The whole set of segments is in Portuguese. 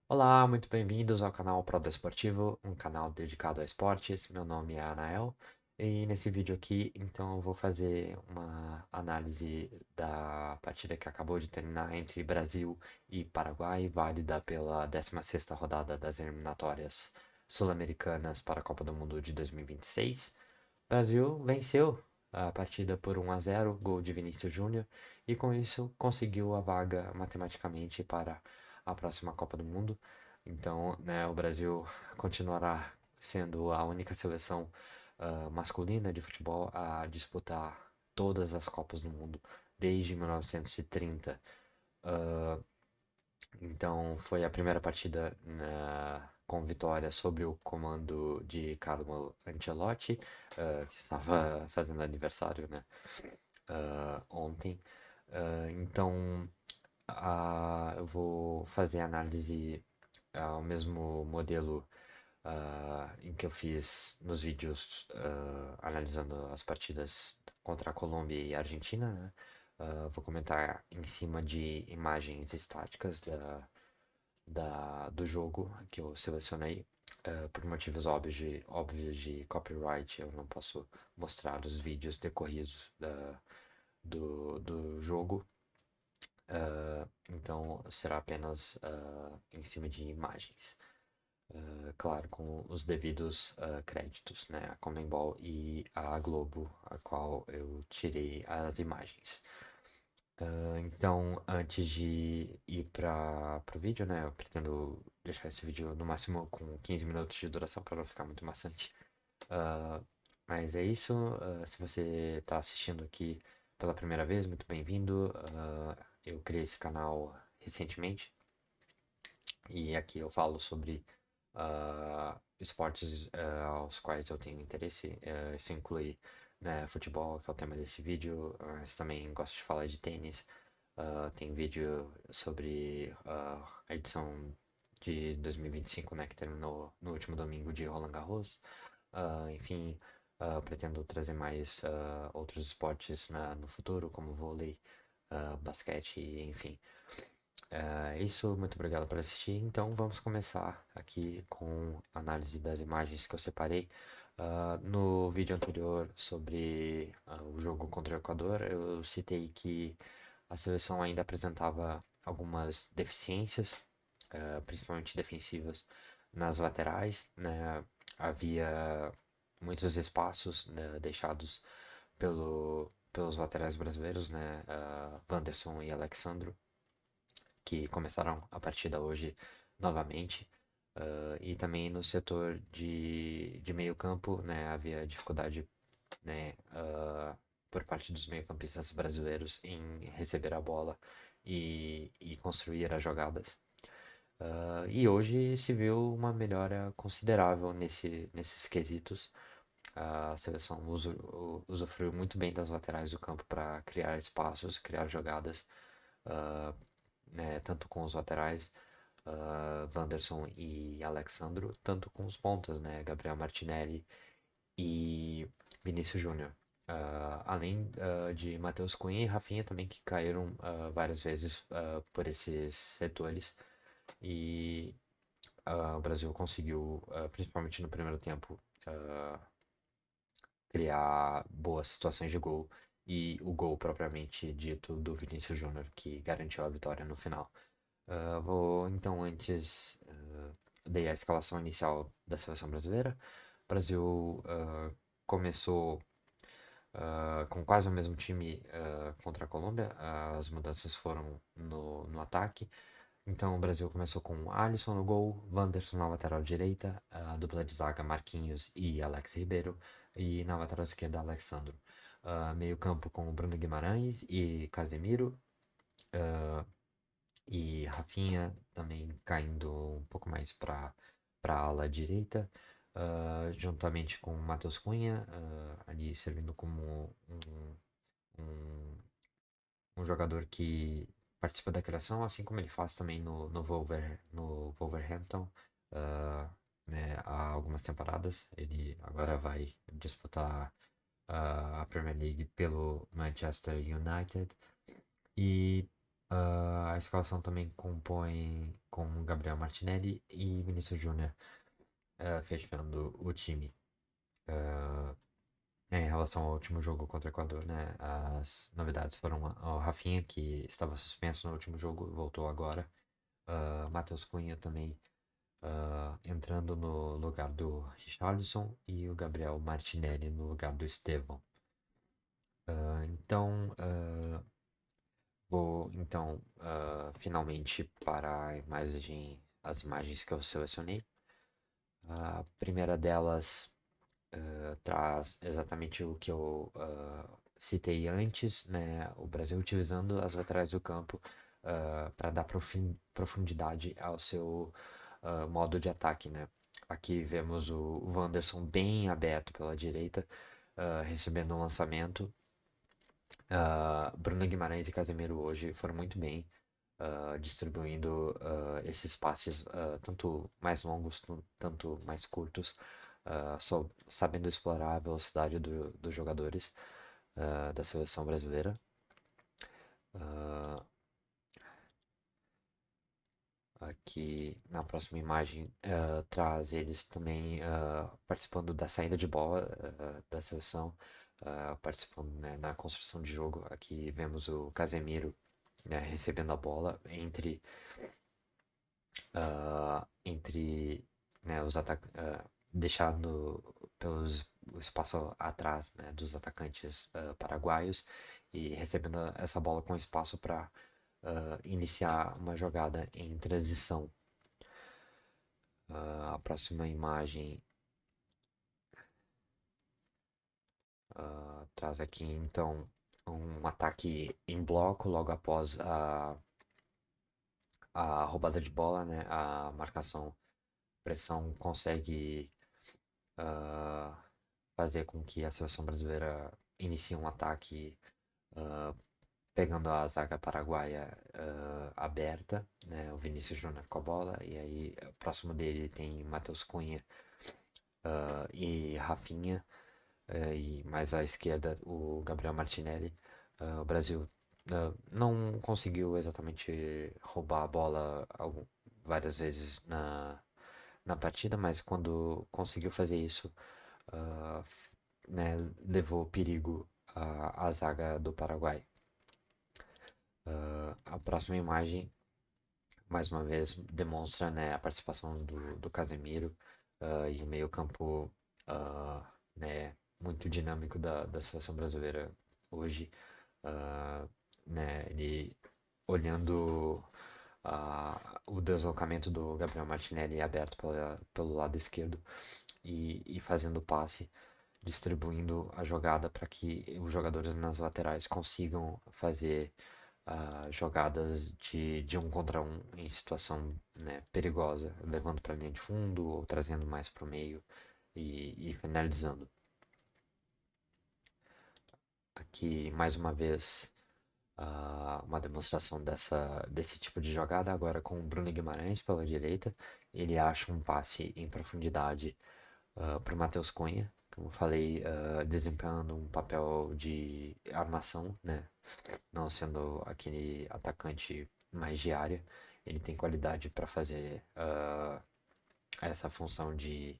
Olá, muito bem-vindos ao canal Proda Esportivo, um canal dedicado a esportes. Meu nome é Anael e nesse vídeo aqui, então, eu vou fazer uma análise da partida que acabou de terminar entre Brasil e Paraguai, válida pela 16ª rodada das eliminatórias sul-americanas para a Copa do Mundo de 2026. O Brasil venceu a partida por 1-0, gol de Vinícius Júnior, e com isso conseguiu a vaga matematicamente para a próxima Copa do Mundo. Então, né, o Brasil continuará sendo a única seleção masculina de futebol a disputar todas as Copas do Mundo desde 1930. Ah, então, foi a primeira partida com vitória sobre o comando de Carlo Ancelotti, que estava fazendo aniversário, né, ontem. Então, eu vou fazer a análise ao mesmo modelo em que eu fiz nos vídeos analisando as partidas contra a Colômbia e a Argentina, né? Vou comentar em cima de imagens estáticas do jogo que eu selecionei. Por motivos óbvios de copyright, eu não posso mostrar os vídeos decorridos do jogo. Então será apenas em cima de imagens. Claro, com os devidos créditos, né? A Conmebol e a Globo, a qual eu tirei as imagens. Então, antes de ir para o vídeo, né? Eu pretendo deixar esse vídeo no máximo com 15 minutos de duração para não ficar muito maçante. Ah, mas é isso. Se você está assistindo aqui pela primeira vez, muito bem-vindo. Eu criei esse canal recentemente e aqui eu falo sobre esportes aos quais eu tenho interesse. Isso inclui, né, futebol, que é o tema desse vídeo, mas também gosto de falar de tênis. Tem vídeo sobre a edição de 2025, né, que terminou no último domingo de Roland Garros. Enfim, pretendo trazer mais outros esportes no futuro, como vôlei, basquete, enfim. É isso, muito obrigado por assistir. Então vamos começar aqui com a análise das imagens que eu separei. No vídeo anterior sobre o jogo contra o Equador, eu citei que a seleção ainda apresentava algumas deficiências, principalmente defensivas, nas laterais, né? Havia muitos espaços, né, deixados pelos laterais brasileiros, né? Wanderson e Alexandro, que começaram a partida hoje novamente. E também no setor de meio campo, né, havia dificuldade, né, por parte dos meio-campistas brasileiros em receber a bola e construir as jogadas. E hoje se viu uma melhora considerável nesses quesitos. A seleção usufruiu muito bem das laterais do campo para criar espaços, criar jogadas, ah, né, tanto com os laterais, Wanderson e Alexandro, tanto com os pontas, né, Gabriel Martinelli e Vinícius Júnior. Além de Matheus Cunha e Rafinha também, que caíram várias vezes por esses setores. E o Brasil conseguiu, principalmente no primeiro tempo, criar boas situações de gol. E o gol propriamente dito do Vinícius Júnior, que garantiu a vitória no final. Vou então antes dei a escalação inicial da seleção brasileira. O Brasil começou com quase o mesmo time contra a Colômbia. As mudanças foram no ataque. Então o Brasil começou com Alisson no gol, Wanderson na lateral direita, a dupla de zaga Marquinhos e Alex Ribeiro, e na lateral esquerda Alexandro. Meio campo com Bruno Guimarães e Casemiro, e Rafinha também caindo um pouco mais para a ala direita, juntamente com Matheus Cunha, ali servindo como um, um jogador que participa da criação, assim como ele faz também no Wolverhampton, né, há algumas temporadas. Ele agora vai disputar a Premier League pelo Manchester United. E A escalação também compõe com Gabriel Martinelli e Vinícius Júnior, fechando o time. Ah, Em relação ao último jogo contra o Equador, né? As novidades foram o Rafinha, que estava suspenso no último jogo, voltou agora. Matheus Cunha também entrando no lugar do Richarlison e o Gabriel Martinelli no lugar do Estevão. Então, vou finalmente para as imagens que eu selecionei. A primeira delas traz exatamente o que eu citei antes, né? O Brasil utilizando as laterais do campo para dar profundidade ao seu modo de ataque, né? Aqui vemos o Wanderson bem aberto pela direita, recebendo um lançamento. Bruno Guimarães e Casemiro hoje foram muito bem, distribuindo esses passes, tanto mais longos, tanto mais curtos, sabendo explorar a velocidade dos jogadores da seleção brasileira. Ah, Aqui na próxima imagem traz eles também participando da saída de bola da seleção, participando, né, na construção de jogo. Aqui vemos o Casemiro, né, recebendo a bola entre né, deixando o espaço atrás, né, dos atacantes paraguaios e recebendo essa bola com espaço para iniciar uma jogada em transição. A próxima imagem traz aqui então um ataque em bloco logo após a roubada de bola, né? A marcação pressão consegue fazer com que a seleção brasileira inicie um ataque pegando a zaga paraguaia aberta, né? O Vinícius Júnior com a bola, e aí próximo dele tem Matheus Cunha e Rafinha, e mais à esquerda o Gabriel Martinelli. O Brasil não conseguiu exatamente roubar a bola várias vezes na partida, mas quando conseguiu fazer isso, ah, né, levou perigo à zaga do Paraguai. A próxima imagem, mais uma vez, demonstra, né, a participação do Casemiro e o meio-campo, né, muito dinâmico da seleção brasileira hoje. ah, né, ele olhando o deslocamento do Gabriel Martinelli aberto pelo lado esquerdo e fazendo o passe, distribuindo a jogada para que os jogadores nas laterais consigam fazer jogadas de um contra um em situação, né, perigosa, levando para a linha de fundo ou trazendo mais para o meio e finalizando. Aqui, mais uma vez, uma demonstração desse tipo de jogada, agora com o Bruno Guimarães pela direita. Ele acha um passe em profundidade para o Matheus Cunha, como eu falei, desempenhando um papel de armação, né? Não sendo aquele atacante mais de área. Ele tem qualidade para fazer essa função de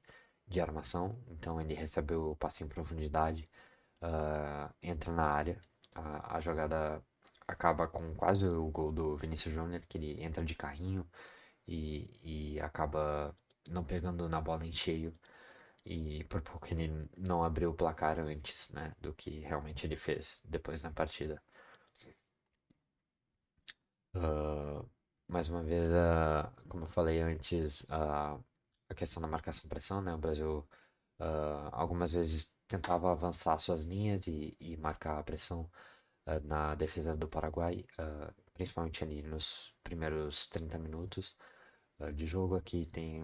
armação. Então ele recebe o passe em profundidade, entra na área. A jogada acaba com quase o gol do Vinícius Júnior, que ele entra de carrinho e acaba não pegando na bola em cheio. E por pouco ele não abriu o placar antes, né, do que realmente ele fez depois na partida. Ah, Mais uma vez, como eu falei antes, a questão da marcação-pressão, né? O Brasil algumas vezes tentava avançar suas linhas e marcar a pressão na defesa do Paraguai, principalmente ali nos primeiros 30 minutos de jogo. Aqui tem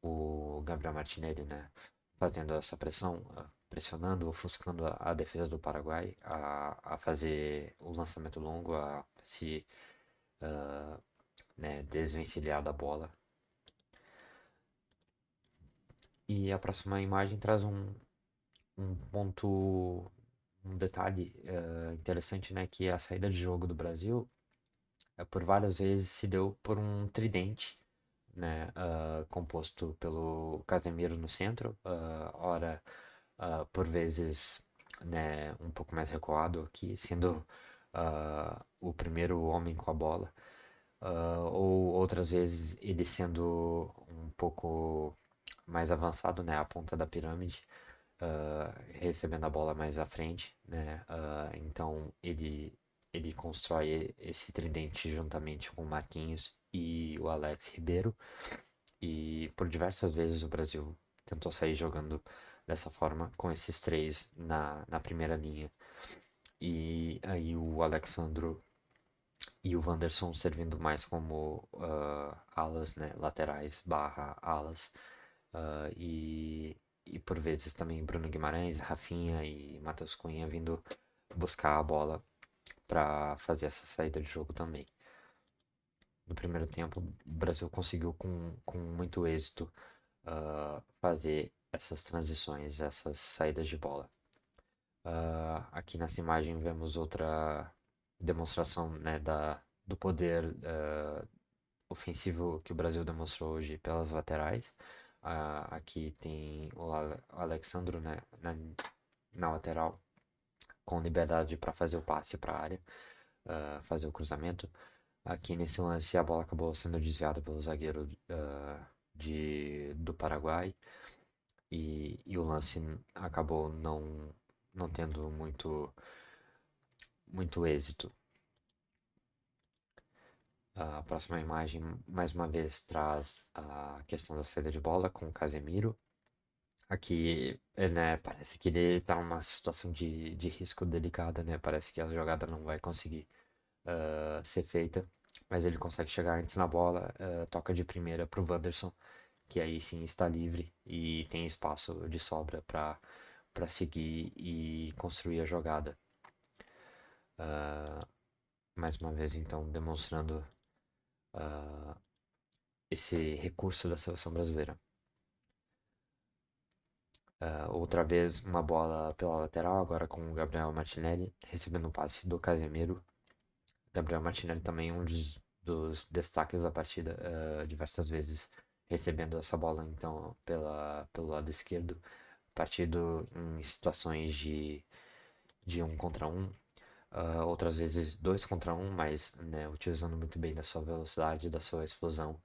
o Gabriel Martinelli, né? Fazendo essa pressão, pressionando, ofuscando a defesa do Paraguai a fazer o lançamento longo, a se né, desvencilhar da bola. E a próxima imagem traz um ponto, um detalhe interessante, né, que é a saída de jogo do Brasil. por várias vezes se deu por um tridente, né, composto pelo Casemiro no centro, ora, por vezes, né, um pouco mais recuado aqui, sendo o primeiro homem com a bola, ou outras vezes ele sendo um pouco mais avançado, né, a ponta da pirâmide, recebendo a bola mais à frente, né, então ele constrói esse tridente juntamente com o Marquinhos e o Alex Ribeiro, e por diversas vezes o Brasil tentou sair jogando dessa forma, com esses três na primeira linha. E aí o Alexandro e o Wanderson servindo mais como alas, né, laterais barra alas. E por vezes também Bruno Guimarães, Rafinha e Matheus Cunha vindo buscar a bola para fazer essa saída de jogo também. No primeiro tempo, o Brasil conseguiu com muito êxito fazer essas transições, essas saídas de bola. Aqui nessa imagem vemos outra demonstração, né, do poder ofensivo que o Brasil demonstrou hoje pelas laterais. Aqui tem o Alexandro, né, na lateral, com liberdade para fazer o passe para a área, fazer o cruzamento. Aqui nesse lance a bola acabou sendo desviada pelo zagueiro do Paraguai, e o lance acabou não tendo muito êxito. A próxima imagem, mais uma vez, traz a questão da saída de bola com o Casemiro. Aqui, né, parece que ele tá numa situação de risco delicada, né? Parece que a jogada não vai conseguir ser feita, mas ele consegue chegar antes na bola, toca de primeira pro Wanderson, que aí sim está livre e tem espaço de sobra para seguir e construir a jogada. Mais uma vez, então, demonstrando esse recurso da seleção brasileira. Outra vez, uma bola pela lateral, agora com o Gabriel Martinelli, recebendo um passe do Casemiro. Gabriel Martinelli também um dos destaques da partida, diversas vezes recebendo essa bola, então, pelo lado esquerdo, partido em situações de um contra um, outras vezes dois contra um, mas, né, utilizando muito bem da sua velocidade, da sua explosão,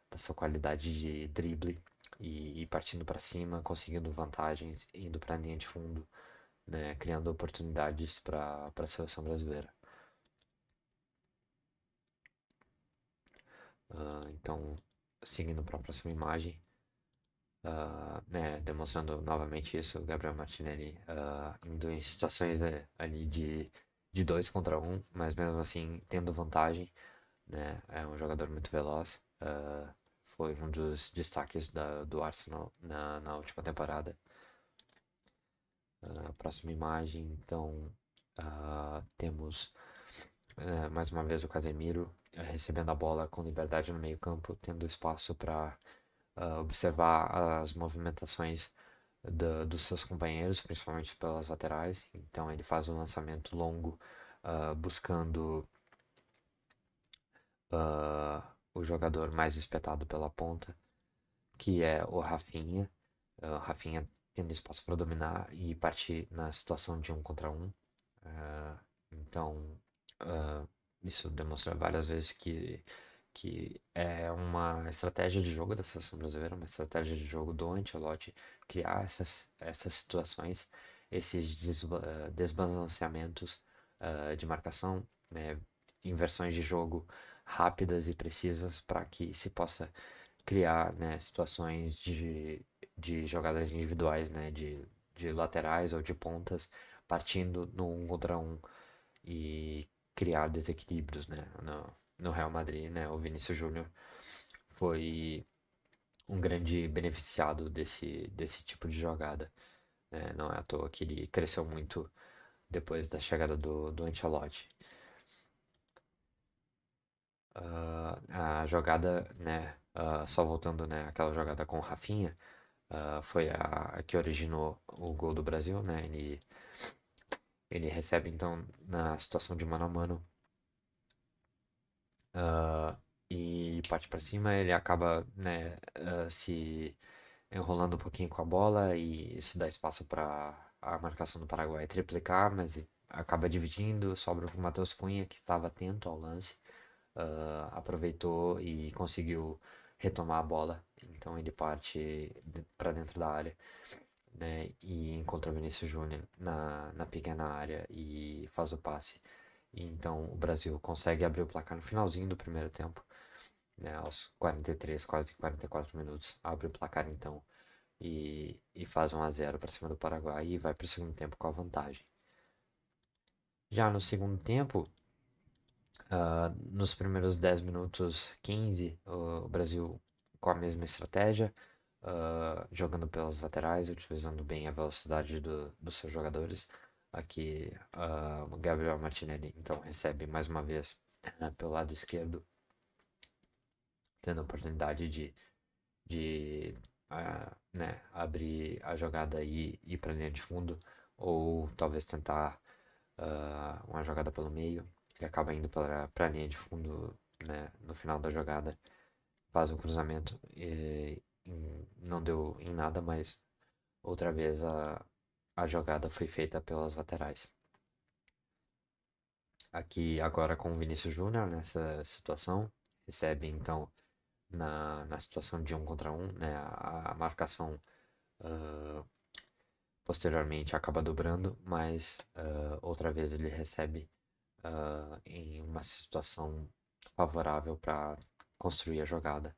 da sua qualidade de drible e partindo para cima, conseguindo vantagens, indo para a linha de fundo, né, criando oportunidades para a seleção brasileira. Então, seguindo para a próxima imagem, né, demonstrando novamente isso, o Gabriel Martinelli indo em situações ali de dois contra um, mas mesmo assim tendo vantagem, né, é um jogador muito veloz, foi um dos destaques do Arsenal na última temporada. Próxima imagem, então, temos mais uma vez o Casemiro recebendo a bola com liberdade no meio campo, tendo espaço para observar as movimentações dos seus companheiros, principalmente pelas laterais. Então ele faz um lançamento longo, buscando o jogador mais espetado pela ponta, que é o Rafinha. O Rafinha tendo espaço para dominar e partir na situação de um contra um. Então, isso demonstra várias vezes que é uma estratégia de jogo da seleção brasileira, uma estratégia de jogo do Ancelotti, criar essas situações, esses desbalanceamentos de marcação, né, inversões de jogo rápidas e precisas para que se possa criar, né, situações de jogadas individuais, né, de laterais ou de pontas, partindo no um contra um e criar desequilíbrios, né, no Real Madrid, né, o Vinícius Júnior foi um grande beneficiado desse tipo de jogada, né, não é à toa que ele cresceu muito depois da chegada do Ancelotti. A jogada, né, só voltando, né, aquela jogada com o Rafinha, foi a que originou o gol do Brasil, né, ele recebe então na situação de mano a mano ah, e parte para cima, ele acaba, né, se enrolando um pouquinho com a bola e isso dá espaço para a marcação do Paraguai triplicar, mas acaba dividindo, sobra para o Matheus Cunha, que estava atento ao lance, aproveitou e conseguiu retomar a bola. Então ele parte para dentro da área, né, e encontra o Vinícius Júnior na pequena área e faz o passe. E então o Brasil consegue abrir o placar no finalzinho do primeiro tempo, né, aos 43, quase 44 minutos, abre o placar então e faz 1-0 para cima do Paraguai e vai para o segundo tempo com a vantagem. Já no segundo tempo, nos primeiros 10 minutos, 15, o Brasil com a mesma estratégia, jogando pelas laterais, utilizando bem a velocidade dos seus jogadores. Aqui, o Gabriel Martinelli então recebe mais uma vez pelo lado esquerdo, tendo a oportunidade de né, abrir a jogada e ir para a linha de fundo, ou talvez tentar uma jogada pelo meio. Ele acaba indo para a linha de fundo, né, no final da jogada, faz um cruzamento e não deu em nada, mas outra vez a jogada foi feita pelas laterais. Aqui agora com o Vinícius Júnior nessa situação, recebe então na situação de 1 contra 1, né, a marcação ah, posteriormente acaba dobrando, mas outra vez ele recebe em uma situação favorável para construir a jogada.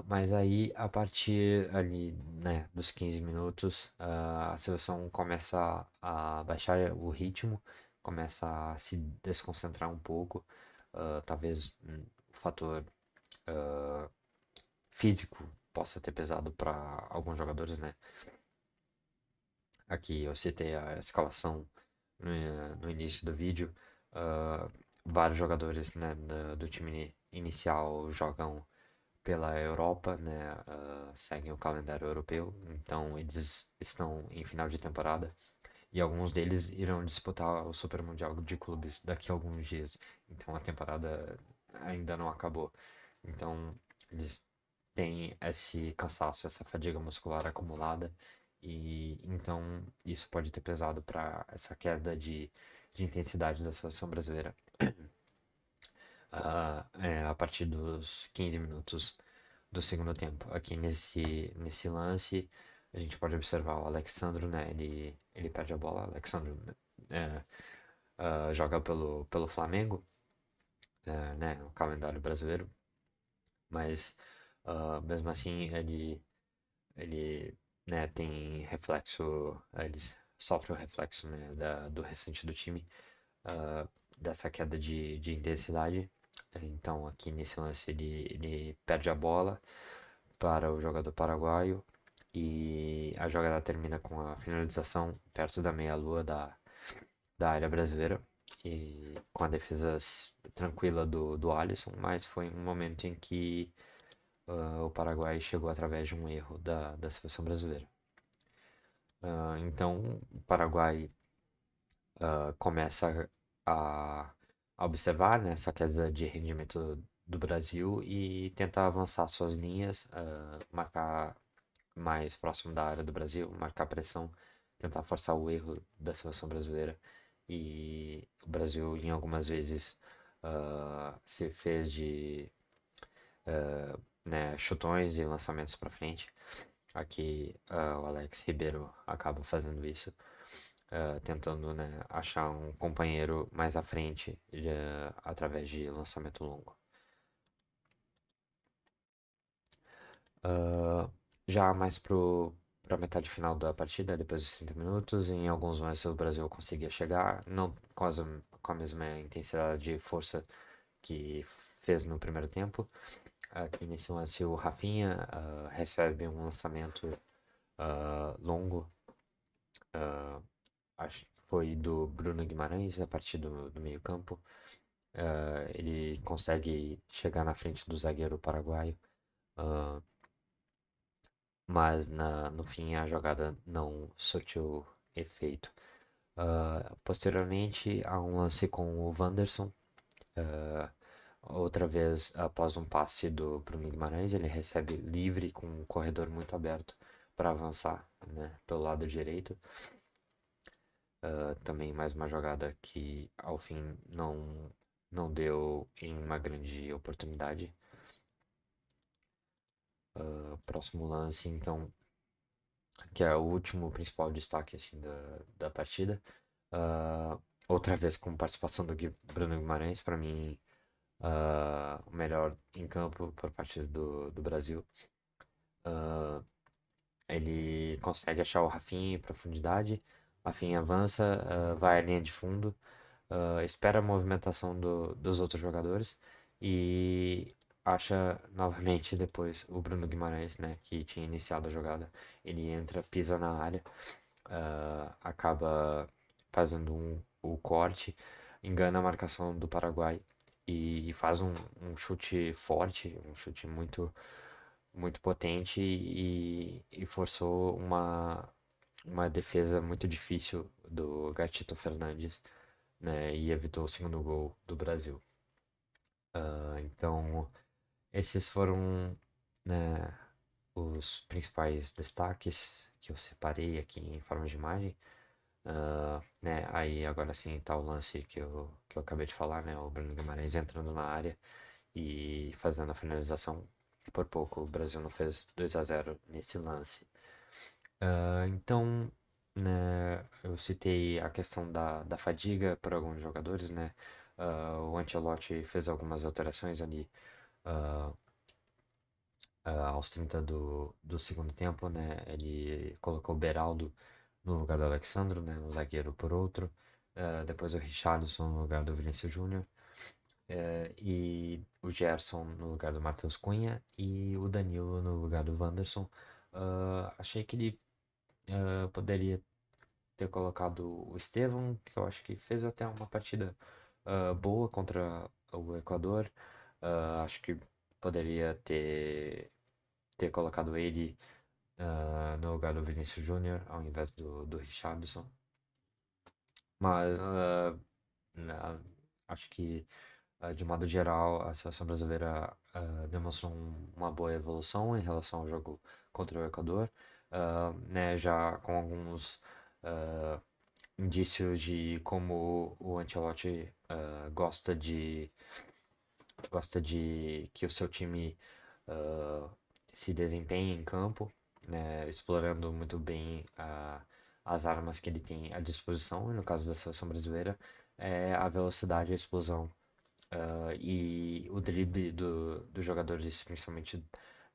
Mas aí, a partir ali, né, dos 15 minutos, a seleção começa a baixar o ritmo, começa a se desconcentrar um pouco, talvez o fator físico possa ter pesado para alguns jogadores, né? Aqui eu citei a escalação no início do vídeo. ah, Vários jogadores, né, do time inicial jogam pela Europa, né, seguem o calendário europeu, então eles estão em final de temporada e alguns deles irão disputar o Super Mundial de Clubes daqui a alguns dias. Então a temporada ainda não acabou. Então eles têm esse cansaço, essa fadiga muscular acumulada e então isso pode ter pesado para essa queda de intensidade da seleção brasileira. A partir dos 15 minutos do segundo tempo. Aqui nesse lance, a gente pode observar o Alexandro, né? Ele perde a bola. Alexandro é, joga pelo Flamengo, né? No calendário brasileiro. Mas mesmo assim, ele né, tem reflexo. Ele sofre o reflexo, né, do restante do time, dessa queda de intensidade. Então, aqui nesse lance, ele perde a bola para o jogador paraguaio e a jogada termina com a finalização perto da meia-lua da área brasileira e com a defesa tranquila do Alisson, mas foi um momento em que o Paraguai chegou através de um erro da seleção brasileira. Então o Paraguai começa a observar, né, essa queda de rendimento do Brasil e tentar avançar suas linhas, marcar mais próximo da área do Brasil, marcar pressão, tentar forçar o erro da seleção brasileira. E o Brasil, em algumas vezes, se fez de né, chutões e lançamentos para frente. Aqui o Alex Ribeiro acaba fazendo isso, tentando né, achar um companheiro mais à frente através de lançamento longo. Ah, já mais para metade final da partida, depois dos 30 minutos, em alguns lances o Brasil conseguia chegar, não com a mesma intensidade de força que fez no primeiro tempo. Aqui nesse lance o Rafinha recebe um lançamento longo, acho que foi do Bruno Guimarães a partir do meio campo. Ele consegue chegar na frente do zagueiro paraguaio, ah, mas no fim a jogada não surtiu efeito. Posteriormente, há um lance com o Wanderson. ah, Outra vez, após um passe do Bruno Guimarães, ele recebe livre com um corredor muito aberto para avançar, né, pelo lado direito. Também mais uma jogada que ao fim não deu em uma grande oportunidade. Próximo lance, então, que é o último principal destaque assim, da partida. Ah, Outra vez com participação do Bruno Guimarães, para mim, o melhor em campo por parte do Brasil. Ah, Ele consegue achar o Rafinha em profundidade. Rafinha avança, vai à linha de fundo, espera a movimentação dos outros jogadores e acha novamente depois o Bruno Guimarães, né, que tinha iniciado a jogada. Ele entra, pisa na área, acaba fazendo o corte, engana a marcação do Paraguai e faz um chute forte, um chute muito potente e forçou uma defesa muito difícil do Gatito Fernandes, né, e evitou o segundo gol do Brasil. Então, esses foram, né, os principais destaques que eu separei aqui em forma de imagem. Né, aí agora sim tá o lance que eu acabei de falar, né, o Bruno Guimarães entrando na área e fazendo a finalização. Por pouco o Brasil não fez 2-0 nesse lance. Então, né, eu citei a questão da fadiga por alguns jogadores, né? O Ancelotti fez algumas alterações ali ah, aos 30 do segundo tempo, né? Ele colocou o Beraldo no lugar do Alexandro, né? O zagueiro por outro. Depois o Richarlison no lugar do Vinícius Júnior. E o Gerson no lugar do Matheus Cunha. E o Danilo no lugar do Wanderson. Achei que ele poderia ter colocado o Estevão, que eu acho que fez até uma partida boa contra o Equador. Acho que poderia ter colocado ele no lugar do Vinícius Júnior, ao invés do Richarlison. Mas acho que, de modo geral, a seleção brasileira demonstrou uma boa evolução em relação ao jogo contra o Equador, né, já com alguns ah, indícios de como o Ancelotti gosta de que o seu time ah, se desempenhe em campo, né, explorando muito bem as armas que ele tem à disposição, e no caso da seleção brasileira, é a velocidade, a explosão e o drible dos jogadores, principalmente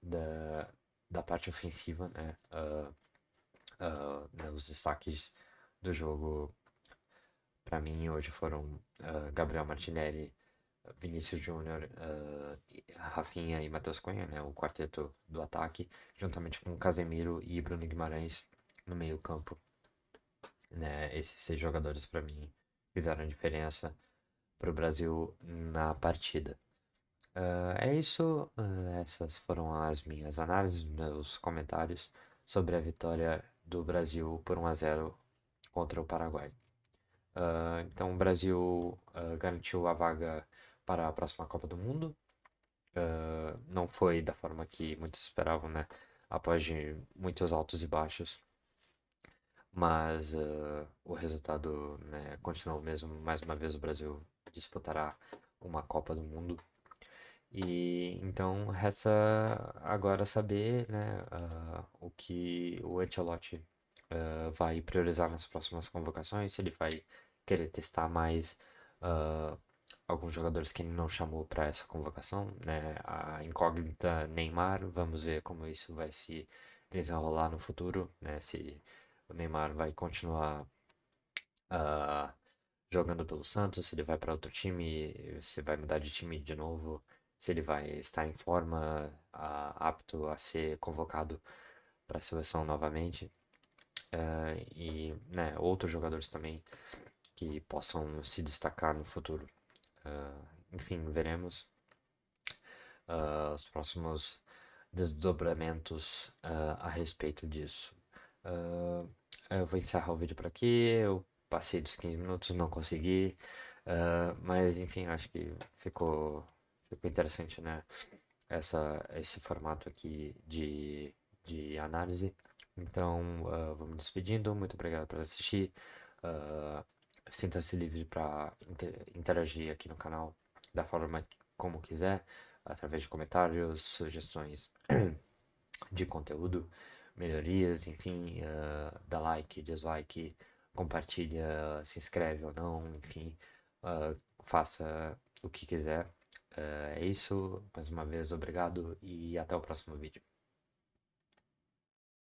da, da parte ofensiva, né, né, os destaques do jogo para mim hoje foram Gabriel Martinelli, Vinícius Júnior, Rafinha e Matheus Cunha, né, o quarteto do ataque, juntamente com Casemiro e Bruno Guimarães no meio-campo. Né, esses 6 jogadores para mim fizeram a diferença para o Brasil na partida. É isso, essas foram as minhas análises, meus comentários sobre a vitória do Brasil por 1-0 contra o Paraguai. Então o Brasil garantiu a vaga para a próxima Copa do Mundo. Não foi da forma que muitos esperavam, né? Após de muitos altos e baixos. Mas o resultado, né, continuou o mesmo. Mais uma vez o Brasil disputará uma Copa do Mundo. E então resta agora saber, né, o que o Ancelotti vai priorizar nas próximas convocações, se ele vai querer testar mais ah, alguns jogadores que ele não chamou para essa convocação, né? A incógnita Neymar, vamos ver como isso vai se desenrolar no futuro, né? Se o Neymar vai continuar ah, jogando pelo Santos, se ele vai para outro time, se vai mudar de time de novo, se ele vai estar em forma, apto a ser convocado para a seleção novamente. E né, outros jogadores também que possam se destacar no futuro. Enfim, veremos os próximos desdobramentos a respeito disso. Eu vou encerrar o vídeo por aqui. Eu passei dos 15 minutos, não consegui. Mas enfim, acho que ficou interessante, né? Esse formato aqui de análise. Então, vou me despedindo. Muito obrigado por assistir. Uh, Sinta-se livre para interagir aqui no canal da forma como quiser, através de comentários, sugestões de conteúdo, melhorias, enfim, dá like, dislike, compartilha, se inscreve ou não, enfim, faça o que quiser. É isso, mais uma vez, obrigado e até o próximo vídeo.